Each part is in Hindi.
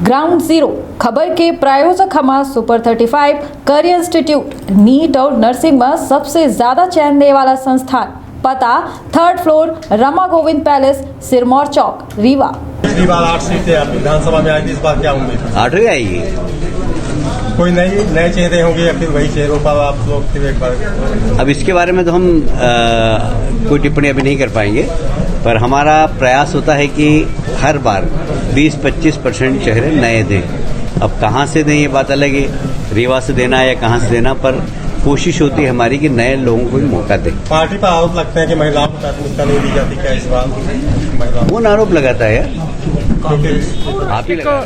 ग्राउंड जीरो खबर के प्रायोजक हमारा सुपर 35 करियर इंस्टीट्यूट नीट और नर्सिंग में सबसे ज्यादा चयन देने वाला संस्थान। पता 3rd floor Rama Govind Palace, Sirmaur Chowk, Rewa. पिछली बार 8 सीटें विधानसभा में आई थी, इस बार क्या उम्मीद? 8 ही आएगी। कोई नए चेहरे होंगे या फिर वही चेहरों पर आप लोग फिर एक बार? अब इसके बारे में तो हम कोई टिप्पणी अभी नहीं कर पाएंगे, पर हमारा प्रयास होता है कि हर बार 20-25% चेहरे नए दें। अब कहाँ से दें ये बात अलग है, रीवा से देना या कहाँ से देना, पर कोशिश होती है हमारी कि नए लोगों को भी मौका दें। पार्टी पर आरोप लगते हैं कि महिलाओं को प्राथमिकता नहीं दी जाती, क्या इस बार कौन आरोप लगाता है? आप ही लगा।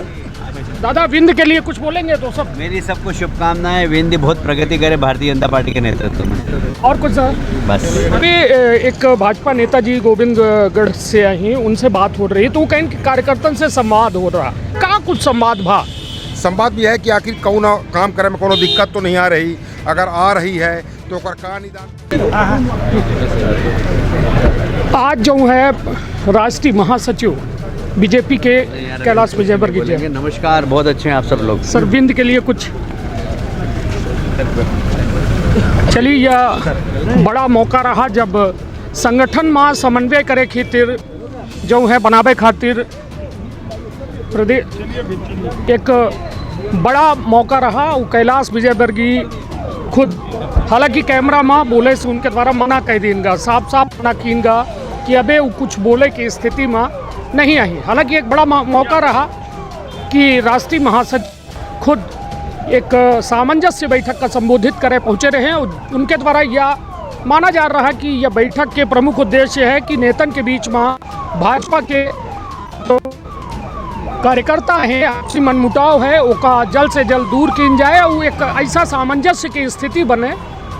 दादा विंध्य के लिए कुछ बोलेंगे तो सब? मेरी सबको शुभकामनाएं। विंध्य बहुत प्रगति करे भारतीय जनता पार्टी के नेतृत्व में। और कुछ सर? बस अभी एक भाजपा नेताजी गोविंदगढ़ से आई, उनसे बात हो रही, तो वो कहीं कार्यकर्तन से संवाद हो रहा, कहाँ कुछ संवाद भा? संवाद भी है कि आखिर कौन काम करे में कोनो दिक्कत तो नहीं आ रही, अगर आ रही है तो का निदान। आज जो है राष्ट्रीय महासचिव बीजेपी के कैलाश विजयवर्गीय जी। नमस्कार, बहुत अच्छे हैं आप सब लोग। सर विंध्य के लिए कुछ? चलिए, यह बड़ा मौका रहा जब संगठन में समन्वय करे खातिर जो है बनावे खातिर प्रदेश एक बड़ा मौका रहा। वो कैलाश विजयवर्गीय खुद, हालांकि कैमरा में बोले से उनके द्वारा मना कर देंगे, साफ मना कीनगा कि अबे वो कुछ बोले की स्थिति में नहीं आई। हालांकि एक बड़ा मौका रहा कि राष्ट्रीय महासचिव खुद एक सामंजस्य बैठक का संबोधित करे पहुँचे रहे। उनके द्वारा यह माना जा रहा है कि यह बैठक के प्रमुख उद्देश्य है कि नेतन के बीच में भाजपा के तो कार्यकर्ता हैं, आपसी मनमुटाव है, उसका जल्द से जल्द दूर किया जाए। वो एक ऐसा सामंजस्य की स्थिति बने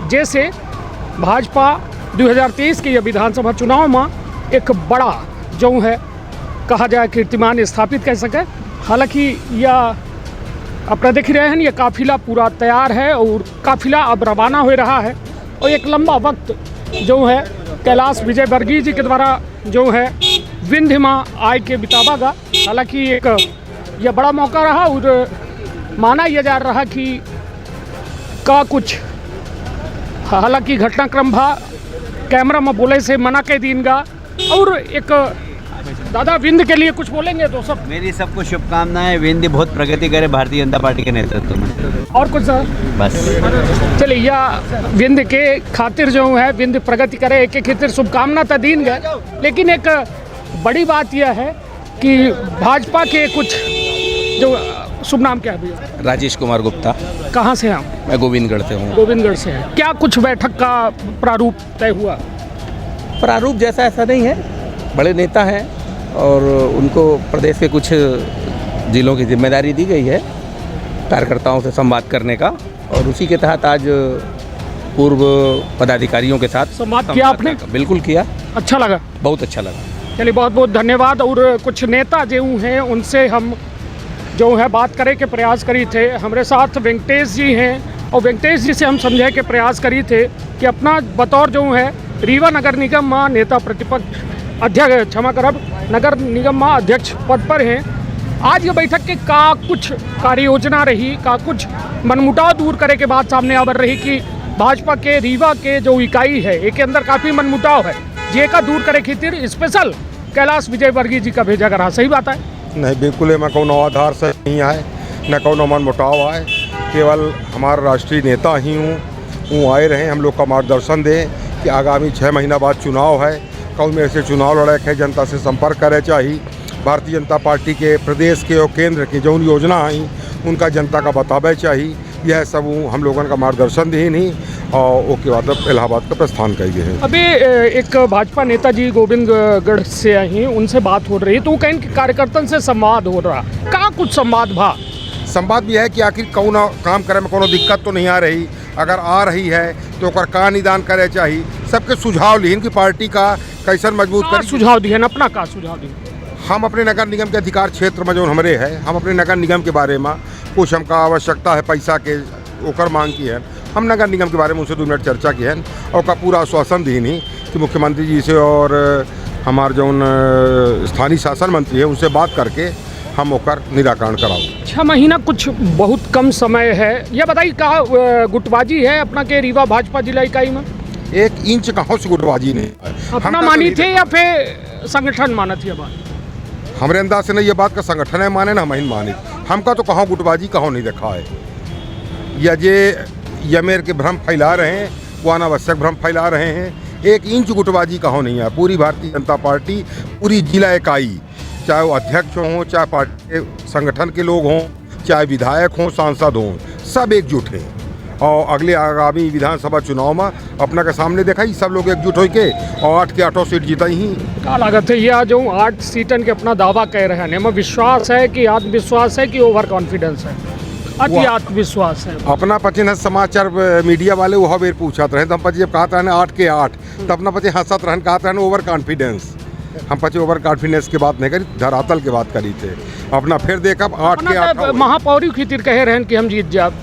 जैसे भाजपा 2023 के विधानसभा चुनाव में एक बड़ा जो है कहा जाए कीर्तिमान स्थापित कर सके। हालांकि यह अपना देख रहे हैं, ये काफिला पूरा तैयार है और काफिला अब रवाना हो रहा है और एक लंबा वक्त जो है कैलाश विजयवर्गीय जी के द्वारा जो है विंध्य में आय के बितावागा। हालांकि एक यह बड़ा मौका रहा और माना यह जा रहा कि का कुछ, हालांकि घटनाक्रम भा कैमरा में बोले से मना कर देंगे। और एक दादा विंध्य के लिए कुछ बोलेंगे तो सब? मेरी सबको शुभकामनाएं। विंध्य बहुत प्रगति करे भारतीय जनता पार्टी के नेतृत्व में। और कुछ सर? बस चलिए, यह विंध्य के खातिर जो है विंध्य प्रगति करे एक खातिर शुभकामना तो दीन गए, लेकिन एक बड़ी बात यह है कि भाजपा के कुछ जो, शुभ नाम क्या है भैया? राजेश कुमार गुप्ता। कहाँ से हैं? मैं गोविंदगढ़ से हूँ। गोविंदगढ़ से हैं। क्या कुछ बैठक का प्रारूप तय हुआ? प्रारूप जैसा ऐसा नहीं है, बड़े नेता हैं और उनको प्रदेश के कुछ जिलों की जिम्मेदारी दी गई है कार्यकर्ताओं से संवाद करने का, और उसी के तहत आज पूर्व पदाधिकारियों के साथ संवाद किया आपने? बिल्कुल किया। अच्छा लगा? बहुत अच्छा लगा। चलिए, बहुत बहुत धन्यवाद। और कुछ नेता जो हैं उनसे हम जो है बात करे के प्रयास करी थे। हमारे साथ वेंकटेश जी हैं और वेंकटेश जी से हम समझे के प्रयास करी थे कि अपना बतौर जो है रीवा नगर निगम में नेता प्रतिपक्ष अध्यक्ष, क्षमा करब, नगर निगम में अध्यक्ष पद पर हैं। आज ये बैठक के का कुछ कार्य योजना रही, का कुछ मनमुटाव दूर करे के बाद सामने आवर रही कि भाजपा के रीवा के जो इकाई है एक के अंदर काफ़ी मनमुटाव है, जे का दूर करे खातिर स्पेशल कैलाश विजयवर्गीय जी का भेजा करा। सही बात है? नहीं, बिल्कुल मैं कोनो आधार से नहीं आए, न कोनो मनमुटाव आए, केवल हमारे राष्ट्रीय नेता ही हूँ, वो आए रहे हम लोग का मार्गदर्शन दें कि आगामी 6 महीना बाद चुनाव है, कौन में से चुनाव लड़े है, जनता से संपर्क करे चाहिए। भारतीय जनता पार्टी के प्रदेश के और केंद्र की जो योजना आई उनका जनता का बतावे चाहिए। यह सब हम लोगों का मार्गदर्शन दी नहीं और उसके बाद इलाहाबाद का प्रस्थान कर गए हैं। अभी एक भाजपा नेताजी गोविंदगढ़ से आई, उनसे बात हो रही, तो वो कहीं कार्यकर्तन से संवाद हो रहा, कहाँ कुछ संवाद भा? संवाद भी है कि आखिर कौन काम करे में कोनो दिक्कत तो नहीं आ रही, अगर आ रही है तो का निदान करे चाहिए। सबके सुझाव ली इनकी पार्टी का कैसन मजबूत कर सुझाव दिए, अपना का सुझाव दिए? हम अपने नगर निगम के अधिकार क्षेत्र में जो हमारे है, हम अपने नगर निगम के बारे में कुछ हमका आवश्यकता है पैसा के ओकर मांग की है, हम नगर निगम के बारे में उनसे 2 मिनट चर्चा की है और का पूरा आश्वासन दी नहीं कि मुख्यमंत्री जी से और हमारे जो स्थानीय शासन मंत्री है उनसे बात करके हम ओकर निराकरण कराऊ। 6 महीना कुछ बहुत कम समय है। ये बताइए का गुटबाजी है अपना के रीवा भाजपा जिला इकाई में? 1 इंच कहाँ से गुटबाजी नहीं है। अपना मानी थे या फिर संगठन माना थी? बात हमारे अंदाज से नहीं, ये बात का संगठन है माने ना हम ही मानी। हमका तो कहाँ गुटबाजी कहाँ नहीं देखा है। या ये मेरे के भ्रम फैला रहे हैं, वो अनावश्यक भ्रम फैला रहे हैं। 1 इंच गुटबाजी कहाँ नहीं है। पूरी भारतीय जनता पार्टी, पूरी जिला इकाई, चाहे वो अध्यक्ष हों, चाहे पार्टी के संगठन के लोग हों, चाहे विधायक हों, सांसद हों, सब एकजुट हैं। और अगले आगामी विधानसभा चुनाव में अपना के सामने देखा ही सब लोग एकजुट होके और 8 के 8 सीट जीता ही। क्या लागत है यह जो 8 सीटन के अपना दावा कह रहे हैं, विश्वास है कि आत्मविश्वास है कि ओवर कॉन्फिडेंस है? अति आत्मविश्वास है। अपना पचे न समाचार मीडिया वाले वह बेर पूछत रहे तो हम पचे जब कहते रहने 8 के 8 तब अपना पचे हंसत रहन कहते रहने ओवर कॉन्फिडेंस। हम पचे ओवर कॉन्फिडेंस की बात नहीं करी, धरातल की बात करी थे। अपना फिर देखब 8 के 8 महापौरी खातिर कहे रहन कि हम जीत जाब।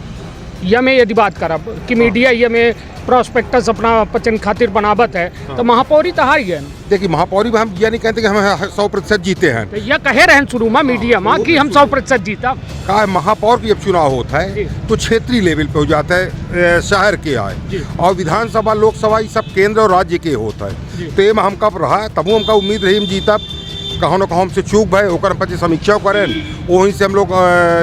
यह में यदि बात करब कि मीडिया ये में प्रोस्पेक्टस अपना पचन खातिर बनावत है तो महापौरी तो हार गए। देखिए महापौरी में हम ये नहीं कहते कि हम 100% जीते हैं। तो यह कहे रहन शुरू में मीडिया में कि हम 100% जीता। का महापौर की जब चुनाव होता है तो क्षेत्रीय लेवल पे हो जाता है, शहर के आए, और विधानसभा लोकसभा ये सब केंद्र और राज्य के होता है। तो ये में हम कब रहा तब हमका उम्मीद रही हम जीतब। कहो न कहो हमसे चूक भाई ओकर पचे समीक्षा करें, वहीं से हम लोग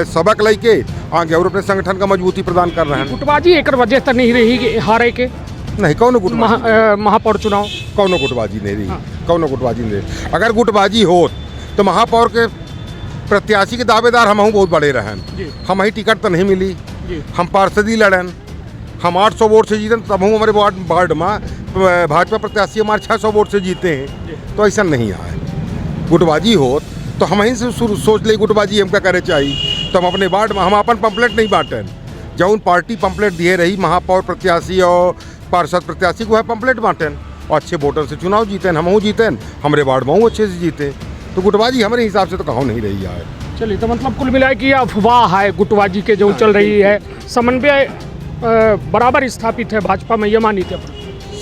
सबक लेके आगे और अपने संगठन का मजबूती प्रदान कर रहे हैं। गुटबाजी एक वजह तो नहीं रही हारे के? नहीं, कौन गुटबाजी? महापौर चुनाव कौन गुटबाजी नहीं रही। कौन गुटबाजी नहीं रही। अगर गुटबाजी हो तो महापौर के प्रत्याशी के दावेदार हम बहुत बड़े रहन। हम ही टिकट तो नहीं मिली, हम पार्षदी लड़न, हम 800 वोट से जीतन तब हमारे वार्ड में भाजपा प्रत्याशी हमारे 600 वोट से जीते हैं। तो ऐसा नहीं आए। गुटबाजी हो तो हम ही से सोच ले गुटबाजी हमका करे चाहिए तो हम अपने वार्ड में हम अपन पंपलेट नहीं बांटन। जौन पार्टी पंपलेट दिए रही महापौर प्रत्याशी और पार्षद प्रत्याशी को है पंपलेट बांटन और अच्छे वोटर से चुनाव जीतें, हमहू जीतें, हमारे वार्ड में अच्छे से जीते। तो गुटबाजी हमारे हिसाब से तो कहाँ नहीं रही है। चलिए, तो मतलब कुल मिलाए कि अफवाह है गुटबाजी के जो चल रही है। समन्वय बराबर स्थापित है भाजपा में, ये मानी थे?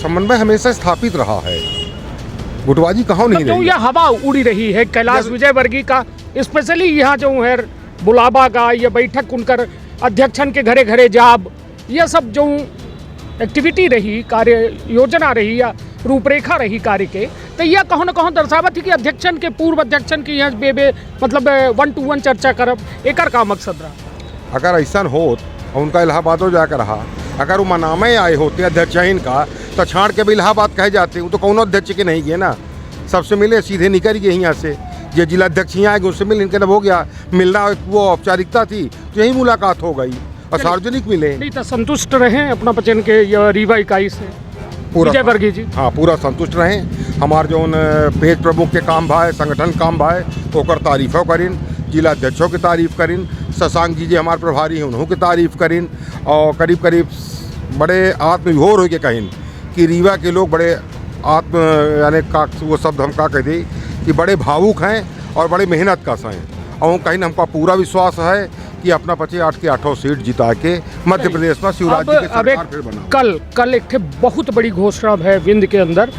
समन्वय हमेशा स्थापित रहा है, गुटबाजी कहाँ नहीं रही। यह हवा उड़ी रही है कैलाश विजयवर्गीय का, स्पेशली यहाँ जो है बुलावा का ये बैठक, उनकर अध्यक्षन के घरे घरे जाब, यह सब जो एक्टिविटी रही, कार्य योजना रही या रूपरेखा रही कार्य के, तो यह कहो न कहो दर्शावत थी कि अध्यक्षन के पूर्व अध्यक्षन की यहाँ बेबे मतलब 1-to-1 चर्चा करब, एकर का मकसद रहा? अगर ऐसा हो उनका इलाहाबादों जाकर रहा, अगर वो मनामे आए होते अध्यक्षहीन का तो छाड़ के भी इलाहाबाद कहे जाते। वो तो कौन अध्यक्ष के नहीं गए ना, सबसे मिले सीधे निकल गए यहाँ से। जो जिला अध्यक्ष यहाँ आएंगे उससे मिल, इनके हो गया मिलना, वो औपचारिकता थी तो यही मुलाकात हो गई और सार्वजनिक मिले। नहीं तो संतुष्ट रहे अपना पचन के रीवा इकाई से पूरा विजयवर्गीय जी? हाँ, पूरा संतुष्ट रहे। हमारे जो पेज प्रमुख के काम भाई, संगठन काम भाई, ओकर तारीफ़ों करीन, जिला अध्यक्षों की तारीफ़ करीन, शशांक जी हमारे प्रभारी हैं उन्हों की तारीफ़ करीन, और करीब करीब बड़े आत्मविभोर हो के कहीं कि रीवा के लोग बड़े आत्म यानी का वो शब्द हम का कह दी कि बड़े भावुक हैं और बड़े मेहनत कश हैं। और कहीं हमका पूरा विश्वास है कि अपना 8 के 8 सीट जिता के मध्य प्रदेश में शिवराज जी की सरकार फिर बना। कल एक बहुत बड़ी घोषणा है विंध्य के अंदर,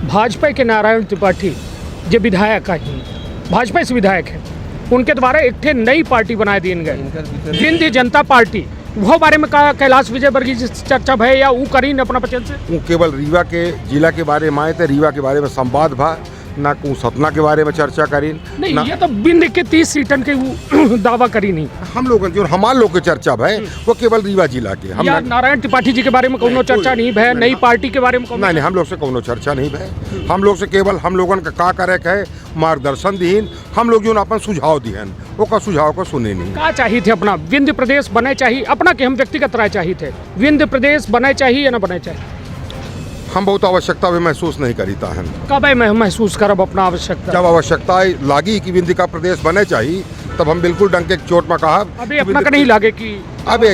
भाजपा के नारायण त्रिपाठी जो विधायक है, भाजपा से विधायक है, उनके द्वारा एक नई पार्टी बनाए दी गए, विंध्य जनता पार्टी। वो बारे में कहा कैलाश विजयवर्गीय जी चर्चा भय या वो करीन अपना पचन से? वो केवल रीवा के जिला के बारे में आए थे, रीवा के बारे में संवाद भा ना को सतना के बारे में चर्चा करी नहीं, ये तो विंध्य के 30 सीटन के दावा करी नहीं। हम लोग जो हमारे लोग के चर्चा भाई वो केवल रीवा जिला के। हम नारायण त्रिपाठी जी के बारे में कोनो चर्चा नहीं भय, नई पार्टी के बारे में नहीं, हम लोग से कोनो चर्चा नहीं भय। हम लोग से केवल हम लोगन का करे है मार्गदर्शन दीन, हम लोग जो अपन सुझाव दिहन वो का सुझाव को सुने नहीं। क्या चाहिए थे अपना विंध्य प्रदेश बने चाहिए अपना के हम व्यक्तिगत राय चाहिए थे, विंध्य प्रदेश बने चाहिए या न बने चाहिए? हम बहुत आवश्यकता भी महसूस नहीं करीता है। कब महसूस करब अपना आवश्यकता? जब आवश्यकता लागी कि विंध्य का प्रदेश बने चाहिए तब हम बिल्कुल डंके की चोट में कहा। अभी अपना का नहीं लागे कि अभी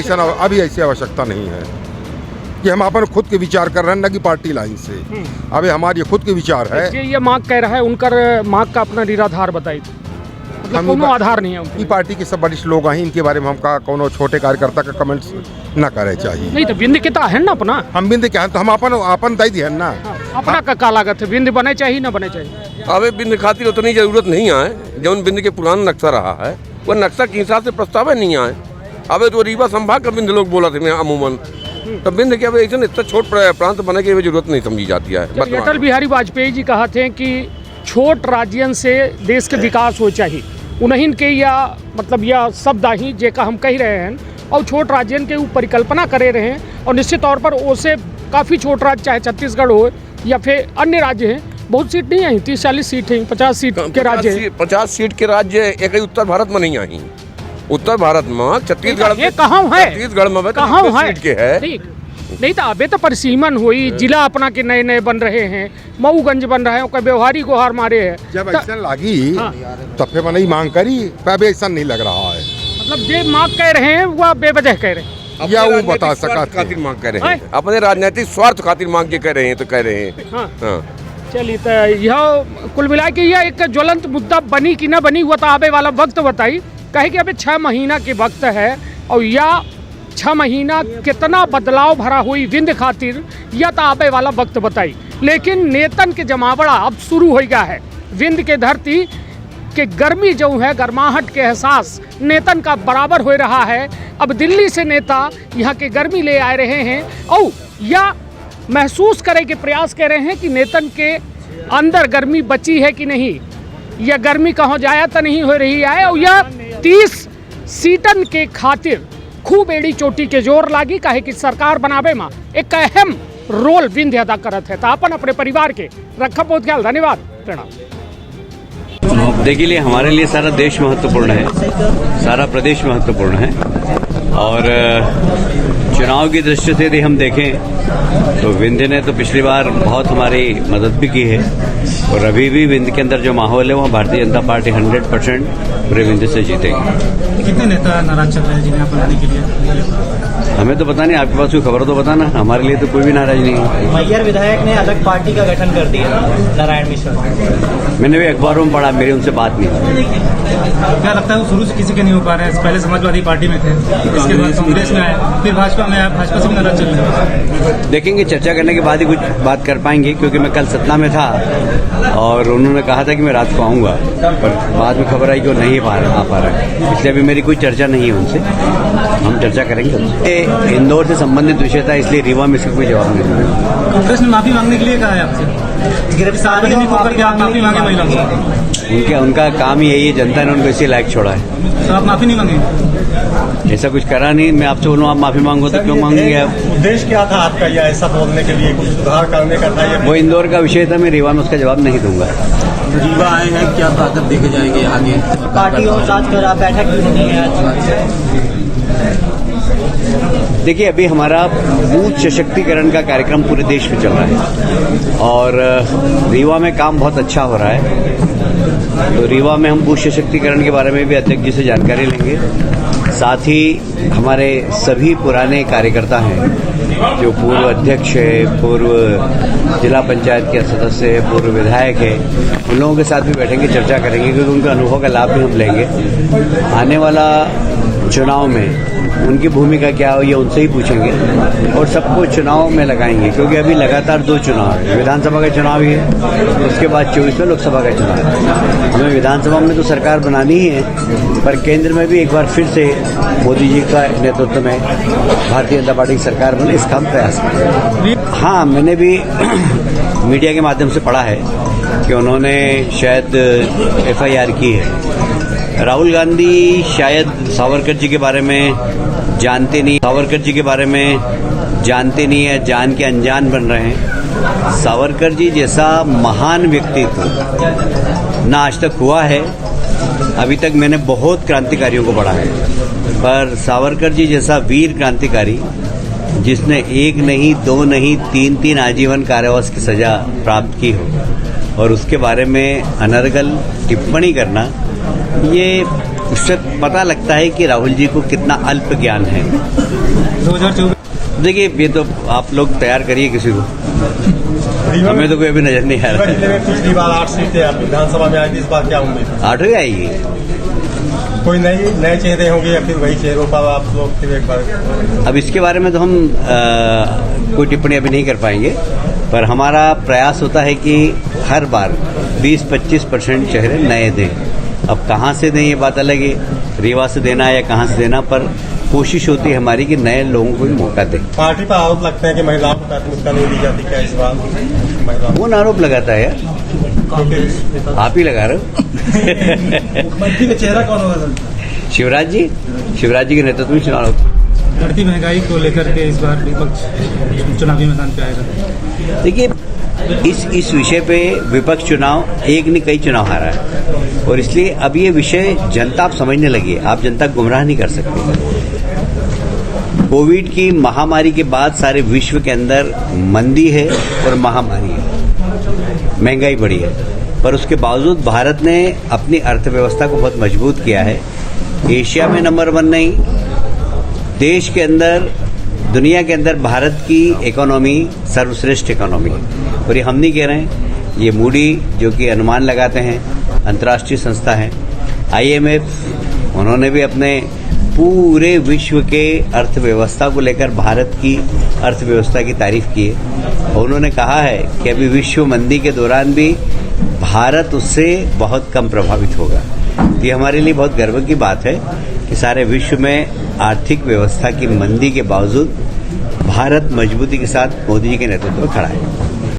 ऐसी आवश्यकता नहीं है कि हम अपन खुद के विचार कर रहे हैं, न कि पार्टी लाइन से। अभी हमारी खुद के विचार है। ये मांग कह रहा है, उनकर मांग का अपना निराधार बताई, मतलब कोनो आधार नहीं है उनकी। पार्टी के सब वरिष्ठ लोग हैं, इनके बारे में हमका कोनो छोटे कार्यकर्ता का कमेंट्स न करे चाहिए। नहीं तो विंध्य के तो है ना अपना, हम विंध्य के हैं तो हम अपन दे दिए ना। अपना का लागत है विंध्य बने चाहिए ना बने चाहिए? अबे विंध्य खातिर उतनी जरूरत नहीं है, जौन विंध्य के पुराना नक्शा रहा है वो नक्शा के हिसाब से प्रस्ताव है नहीं आए। अब तो रीवा संभाग का बिंद लोग बोला थे मैं अमूमन, तो बिंद क्या ऐसा इतना छोट प्रांत बने की जरूरत नहीं समझी जाती है। अटल बिहारी वाजपेयी जी कहा थे कि छोट राज्यन से देश के विकास हो चाहिए, उन्हीं के या मतलब यह शब्द ही जे का हम कह रहे हैं, और छोट राज्यन के परिकल्पना करे रहे हैं। और निश्चित तौर पर उसे काफ़ी छोट राज्य चाहे छत्तीसगढ़ हो या फिर अन्य राज्य हैं, बहुत सीट नहीं आई, 30-40 सीट हैं, 50 सीट के राज्य हैं। 50 सीट के राज्य एक ही उत्तर भारत में नहीं आई। उत्तर भारत में छत्तीसगढ़ ये कहाँ है? छत्तीसगढ़ में कहाँ है? सीट के है नहीं तो अबे तो परिसीमन हुई, जिला अपना के नए नए बन रहे हैं, मऊगंज बन रहे हैं, कोई व्यवहारी को हार मारे हैं। जब ऐसा लगी तब फिर मैंने मांग करी, पर ऐसा नहीं लग रहा है। मतलब जे मांग कह रहे हैं वह बेवजह कह रहे हैं, या वो बता सका खातिर मांग कर रहे हैं, अपने राजनीतिक स्वार्थ खातिर मांग के कह रहे हैं, तो कह रहे हैं। हाँ। चलिए तो यह कुल मिला के यह एक ज्वलंत मुद्दा बनी कि न बनी हुआ तो आवे वाला वक्त बताई। कहे कि अभी 6 महीना के वक्त है, और या 6 महीना कितना बदलाव भरा हुई विंध्य खातिर या तो आवे वाला वक्त बताई। लेकिन नेतन के जमावड़ा अब शुरू हो गया है। विंध्य के धरती के गर्मी जो है, गर्माहट के एहसास नेतन का बराबर हो रहा है। अब दिल्ली से नेता यहाँ के गर्मी ले आ रहे हैं और या महसूस करे के प्रयास कर रहे हैं कि नेतन के अंदर गर्मी बची है कि नहीं, यह गर्मी कहाँ जाया तो नहीं हो रही है। और यह 30 सीटन के खातिर खूब एड़ी चोटी के जोर लागी, काहे कि सरकार बनावे में एक अहम रोल विंध्य अदा करत है। तो अपन अपने परिवार के रखा बहुत ख्याल। धन्यवाद, प्रणाम। देखिए लिए हमारे लिए सारा देश महत्वपूर्ण है, सारा प्रदेश महत्वपूर्ण है, और चुनाव की दृष्टि से यदि हम देखें तो विंध्य ने तो पिछली बार बहुत हमारी मदद भी की है, और अभी भी विंध्य के अंदर जो माहौल है वहाँ भारतीय जनता पार्टी 100% पूरे विंध्य से जीतेगी। कितने नेता नाराज चल रहे हैं जिन्हें आप बनाने के लिए? हमें तो पता नहीं, आपके पास कोई खबर तो बताना। हमारे लिए तो कोई भी नाराज नहीं है। मैयर विधायक ने अलग पार्टी का गठन कर दिया, नारायण मिश्रा। मैंने भी अखबारों में पढ़ा, मेरी उनसे बात नहीं हुई। क्या लगता है शुरू से किसी के नहीं हो पा रहे हैं? पहले समाजवादी पार्टी में थे, इसके बाद कांग्रेस में आए, फिर भाजपा में आए, भाजपा से भी नाराज चल रहे हैं। देखेंगे, चर्चा करने के बाद ही कुछ बात कर पाएंगे, क्योंकि मैं कल सतना में था और उन्होंने कहा था कि मैं रात को आऊँगा, पर बाद में खबर आई कि वो नहीं आ पा रहा है, इसलिए अभी मेरी कोई चर्चा नहीं है उनसे। हम चर्चा करेंगे। इंदौर से संबंधित विषय था, इसलिए रीवा में इसका कोई जवाब नहीं दूंगा। कांग्रेस ने माफी मांगने के लिए कहा है आपसे, सार्वजनिक होकर के आप माफी मांगे महिलाओं से। उनका काम ही यही है, जनता ने उनको इसी लायक छोड़ा है, तो आप माफी नहीं मांगे? ऐसा कुछ करा नहीं। मैं आपसे बोलूँ आप माफी मांगो तो क्यों मांगेंगे आप? उद्देश्य क्या था आपका, या ऐसा बोलने के लिए कुछ सुधार करने का था? वो इंदौर का विषय था, मैं रीवा में उसका जवाब नहीं दूंगा। रीवा आए हैं, क्या ताकत देखे जाएंगे आगे? पार्टी और साथ कर आप बैठक क्यों नहीं है आज? देखिए, अभी हमारा बूथ सशक्तिकरण का कार्यक्रम पूरे देश में चल रहा है, और रीवा में काम बहुत अच्छा हो रहा है। तो रीवा में हम बूथ सशक्तिकरण के बारे में भी अध्यक्ष जी से जानकारी लेंगे। साथ ही हमारे सभी पुराने कार्यकर्ता हैं, जो पूर्व अध्यक्ष है, पूर्व जिला पंचायत के सदस्य है, पूर्व विधायक है, उन लोगों के साथ भी बैठेंगे, चर्चा करेंगे, क्योंकि उनका अनुभव का लाभ भी हम लेंगे। आने वाला चुनाव में उनकी भूमिका क्या हो, ये उनसे ही पूछेंगे, और सबको चुनाव में लगाएंगे, क्योंकि अभी लगातार 2 चुनाव है। विधानसभा का चुनाव ही है, उसके बाद 24 में लोकसभा का चुनाव है। हमें विधानसभा में तो सरकार बनानी ही है, पर केंद्र में भी एक बार फिर से मोदी जी का नेतृत्व में भारतीय जनता पार्टी की सरकार बने, इसका हम प्रयास करें। हाँ, मैंने भी मीडिया के माध्यम से पढ़ा है कि उन्होंने शायद FIR की है। राहुल गांधी शायद सावरकर जी के बारे में जानते नहीं, सावरकर जी के बारे में जानते नहीं है, जान के अनजान बन रहे हैं। सावरकर जी जैसा महान व्यक्तित्व ना आज तक हुआ है। अभी तक मैंने बहुत क्रांतिकारियों को पढ़ा है, पर सावरकर जी जैसा वीर क्रांतिकारी, जिसने 1 नहीं 2 नहीं 3 आजीवन कारावास की सजा प्राप्त की हो, और उसके बारे में अनर्गल टिप्पणी करना, ये उससे पता लगता है कि राहुल जी को कितना अल्प ज्ञान है। 2024 देखिए, ये तो आप लोग तैयार करिए किसी को, हमें तो कोई अभी नजर नहीं आ रहा है। पिछली बार 8 सीटें आप विधानसभा में आई थी, इस बार क्या उम्मीद? 8 ही आएगी। कोई नए चेहरे होंगे या फिर वही चेहरों पर आप लोग फिर एक बार? अब इसके बारे में तो हम कोई टिप्पणी अभी नहीं कर पाएंगे, पर हमारा प्रयास होता है कि हर बार 20-25% चेहरे नए दें। अब कहाँ से दें ये बात अलग है, रीवा से देना है या कहाँ से देना, पर कोशिश होती है हमारी कि नए लोगों को भी मौका दें। पार्टी पर आरोप लगते हैं कि महिलाओं को प्राथमिकता नहीं दी जाती, क्या इस बार महिलाओं कौन आरोप लगाता है यार? आप ही लगा रहे हो। मुख्यमंत्री का चेहरा कौन होगा सर? शिवराज जी के नेतृत्व में चुनाव होता है। बढ़ती महंगाई को लेकर के इस बार विपक्ष चुनावी मैदान पे आएगा। देखिए, इस विषय पे विपक्ष चुनाव एक नहीं कई चुनाव हारा है, और इसलिए अब ये विषय जनता आप समझने लगी है। आप जनता को गुमराह नहीं कर सकते। कोविड की महामारी के बाद सारे विश्व के अंदर मंदी है और महामारी है, महंगाई बढ़ी है, पर उसके बावजूद भारत ने अपनी अर्थव्यवस्था को बहुत मजबूत किया है। एशिया में नंबर 1 नहीं, देश के अंदर, दुनिया के अंदर भारत की इकोनॉमी सर्वश्रेष्ठ इकोनॉमी है। और ये हम नहीं कह रहे हैं, ये मूडी जो कि अनुमान लगाते हैं, अंतर्राष्ट्रीय संस्था है, IMF, उन्होंने भी अपने पूरे विश्व के अर्थव्यवस्था को लेकर भारत की अर्थव्यवस्था की तारीफ की है, और उन्होंने कहा है कि अभी विश्व मंदी के दौरान भी भारत उससे बहुत कम प्रभावित होगा। ये हमारे लिए बहुत गर्व की बात है कि सारे विश्व में आर्थिक व्यवस्था की मंदी के बावजूद भारत मजबूती के साथ मोदी जी के नेतृत्व में खड़ा है।